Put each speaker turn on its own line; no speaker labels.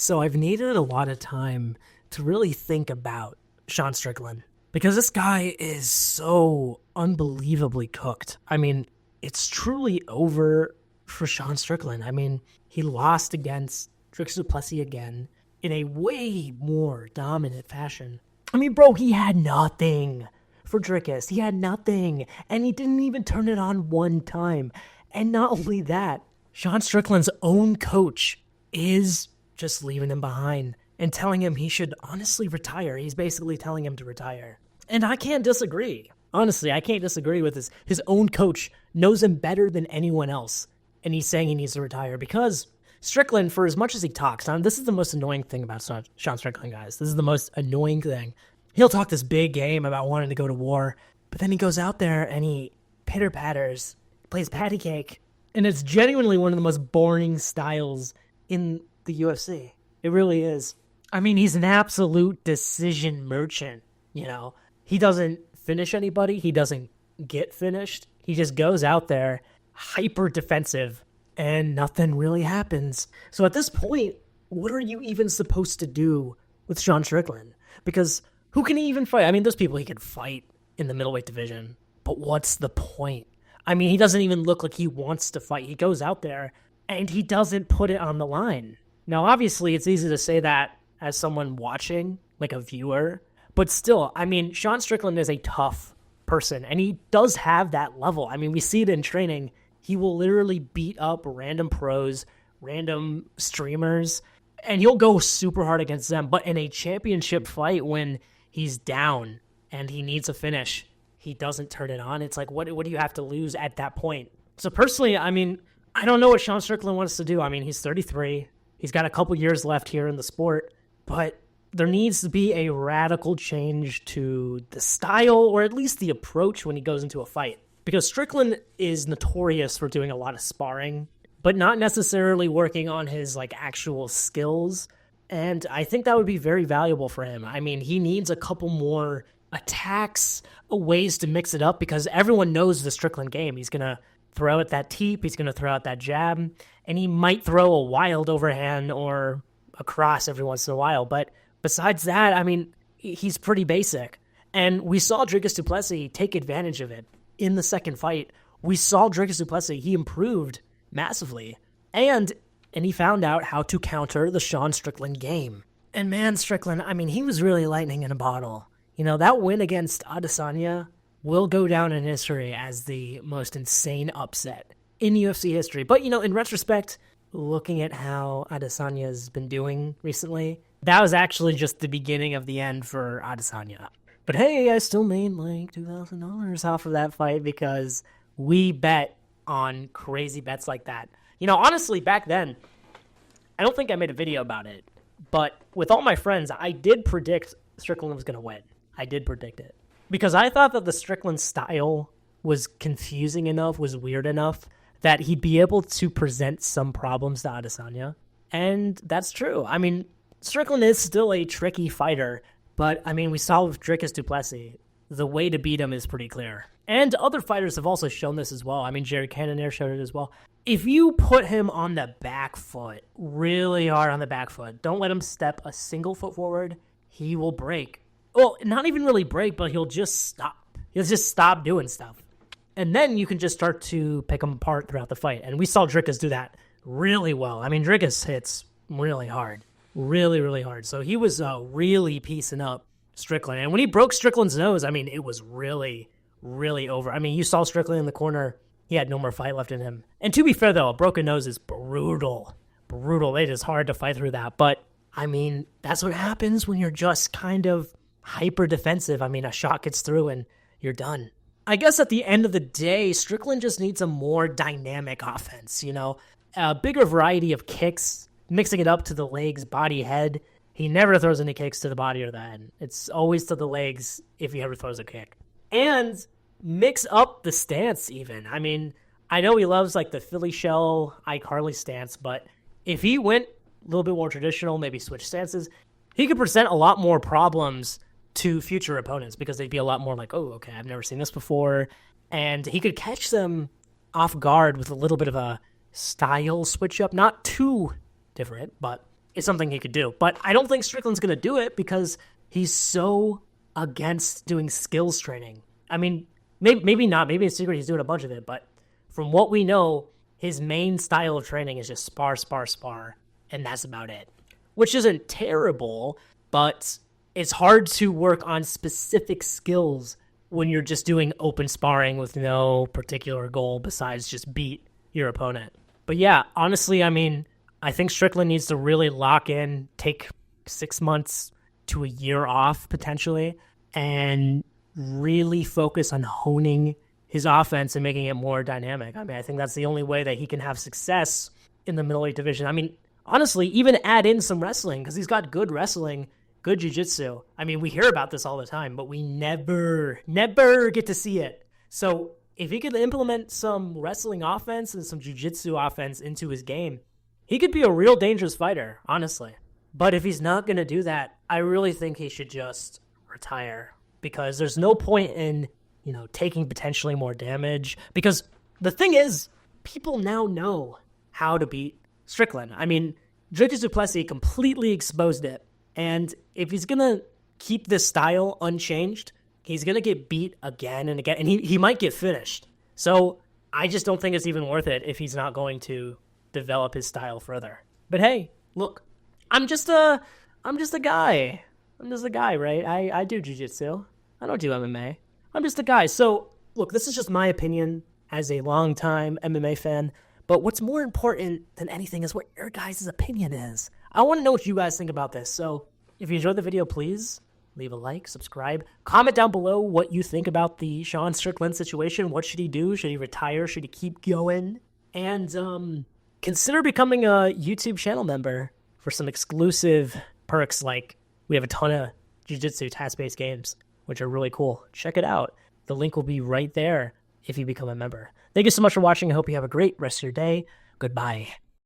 So I've needed a lot of time to really think about Sean Strickland because this guy is so unbelievably cooked. I mean, it's truly over for Sean Strickland. I mean, he lost against Dricus Du Plessis again in a way more dominant fashion. I mean, bro, he had nothing for Dricus. He had nothing, and he didn't even turn it on one time. And not only that, Sean Strickland's own coach is just leaving him behind and telling him he should honestly retire. He's basically telling him to retire. And I can't disagree. Honestly, I can't disagree with this. His own coach knows him better than anyone else, and he's saying he needs to retire because Strickland, for as much as he talks, this is the most annoying thing about Sean Strickland, guys. This is the most annoying thing. He'll talk this big game about wanting to go to war, but then he goes out there and he pitter-patters, plays patty cake, and it's genuinely one of the most boring styles in the UFC. It really is. I mean, he's an absolute decision merchant, you know. He doesn't finish anybody. He doesn't get finished. He just goes out there hyper defensive and nothing really happens. So at this point, what are you even supposed to do with Sean Strickland? Because who can he even fight? I mean, there's people he could fight in the middleweight division, but what's the point? I mean, he doesn't even look like he wants to fight. He goes out there and he doesn't put it on the line. Now, obviously, it's easy to say that as someone watching, like a viewer, but still, I mean, Sean Strickland is a tough person, and he does have that level. I mean, we see it in training. He will literally beat up random pros, random streamers, and he'll go super hard against them. But in a championship fight, when he's down and he needs a finish, he doesn't turn it on. It's like, what do you have to lose at that point? So personally, I mean, I don't know what Sean Strickland wants to do. I mean, he's 33. He's got a couple years left here in the sport, but there needs to be a radical change to the style or at least the approach when he goes into a fight. Because Strickland is notorious for doing a lot of sparring, but not necessarily working on his actual skills. And I think that would be very valuable for him. I mean, he needs a couple more attacks, ways to mix it up, because everyone knows the Strickland game. He's going to throw out that teep, he's going to throw out that jab, and he might throw a wild overhand or a cross every once in a while. But besides that, I mean, he's pretty basic. And we saw Dricus Du Plessis take advantage of it in the second fight. We saw Dricus Du Plessis, he improved massively. And he found out how to counter the Sean Strickland game. And man, Strickland, I mean, he was really lightning in a bottle. You know, that win against Adesanya will go down in history as the most insane upset in UFC history. But, you know, in retrospect, looking at how Adesanya's been doing recently, that was actually just the beginning of the end for Adesanya. But hey, I still made like $2,000 off of that fight because we bet on crazy bets like that. You know, honestly, back then, I don't think I made a video about it, but with all my friends, I did predict Strickland was going to win. I did predict it. Because I thought that the Strickland style was confusing enough, was weird enough, that he'd be able to present some problems to Adesanya. And that's true. I mean, Strickland is still a tricky fighter, but, I mean, we saw with Dricus Du Plessis, the way to beat him is pretty clear. And other fighters have also shown this as well. I mean, Jared Cannonier showed it as well. If you put him on the back foot, really hard on the back foot, don't let him step a single foot forward, he will break. Well, not even really break, but he'll just stop. He'll just stop doing stuff. And then you can just start to pick him apart throughout the fight. And we saw Dricus do that really well. I mean, Dricus hits really hard. Really, really hard. So he was really piecing up Strickland. And when he broke Strickland's nose, I mean, it was really, really over. I mean, you saw Strickland in the corner. He had no more fight left in him. And to be fair, though, a broken nose is brutal. Brutal. It is hard to fight through that. But, I mean, that's what happens when you're just kind of hyper defensive. I mean, a shot gets through and you're done. I guess at the end of the day, Strickland just needs a more dynamic offense, you know? A bigger variety of kicks, mixing it up to the legs, body, head. He never throws any kicks to the body or the head. It's always to the legs if he ever throws a kick. And mix up the stance even. I mean, I know he loves like the Philly shell, iCarly stance, but if he went a little bit more traditional, maybe switch stances, he could present a lot more problems to future opponents because they'd be a lot more like, oh, okay, I've never seen this before. And he could catch them off guard with a little bit of a style switch up. Not too different, but is something he could do. But I don't think Strickland's going to do it because he's so against doing skills training. I mean, maybe not. Maybe it's secret he's doing a bunch of it. But from what we know, his main style of training is just spar, spar, spar. And that's about it. Which isn't terrible, but it's hard to work on specific skills when you're just doing open sparring with no particular goal besides just beat your opponent. But yeah, honestly, I mean, I think Strickland needs to really lock in, take 6 months to a year off potentially, and really focus on honing his offense and making it more dynamic. I mean, I think that's the only way that he can have success in the middleweight division. I mean, honestly, even add in some wrestling because he's got good wrestling, good jiu-jitsu. I mean, we hear about this all the time, but we never get to see it. So if he could implement some wrestling offense and some jiu-jitsu offense into his game, he could be a real dangerous fighter, honestly. But if he's not going to do that, I really think he should just retire because there's no point in, taking potentially more damage. Because the thing is, people now know how to beat Strickland. I mean, Dricus Du Plessis completely exposed it. And if he's going to keep this style unchanged, he's going to get beat again and again. And he might get finished. So I just don't think it's even worth it if he's not going to develop his style further. But hey, look, I'm just a guy. I'm just a guy, right? I do jiu-jitsu. I don't do MMA. I'm just a guy. So look, this is just my opinion as a longtime MMA fan. But what's more important than anything is what your guys' opinion is. I want to know what you guys think about this. So if you enjoyed the video, please leave a like, subscribe, comment down below what you think about the Sean Strickland situation. What should he do? Should he retire? Should he keep going? And consider becoming a YouTube channel member for some exclusive perks, like we have a ton of jiu-jitsu task-based games, which are really cool. Check it out. The link will be right there if you become a member. Thank you so much for watching. I hope you have a great rest of your day. Goodbye.